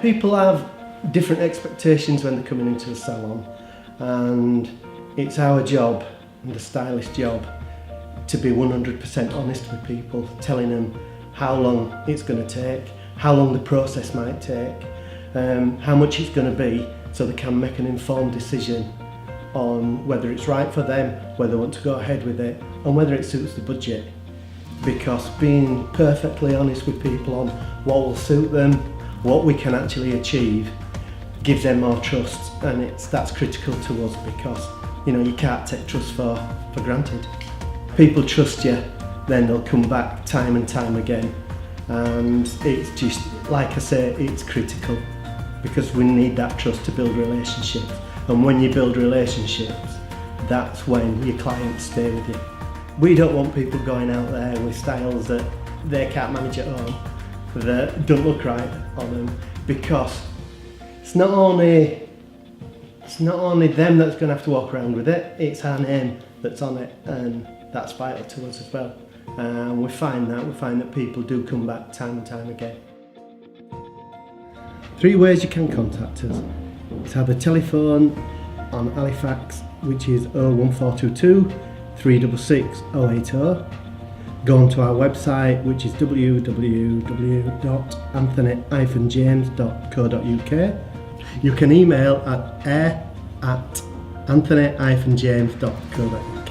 People have different expectations when they're coming into a salon, and it's our job, and the stylist job, to be 100% honest with people, telling them how long it's going to take, how long the process might take, how much it's going to be, so they can make an informed decision on whether it's right for them, whether they want to go ahead with it, and whether it suits the budget. Because being perfectly honest with people on what will suit them, what we can actually achieve, gives them more trust, and that's critical to us, because you can't take trust for granted. People trust you, then they'll come back time and time again, and it's just, like I say, it's critical, because we need that trust to build relationships, and when you build relationships, that's when your clients stay with you. We don't want people going out there with styles that they can't manage at home, that don't look right on them, because it's not only them that's going to have to walk around with it, it's our name that's on it, and that's vital to us as well. And we find that people do come back time and time again. 3 ways you can contact us. It's either telephone on Halifax, which is 01422 366 080. Go onto our website, which is www.anthony-james.co.uk. You can email at air@anthony-james.co.uk.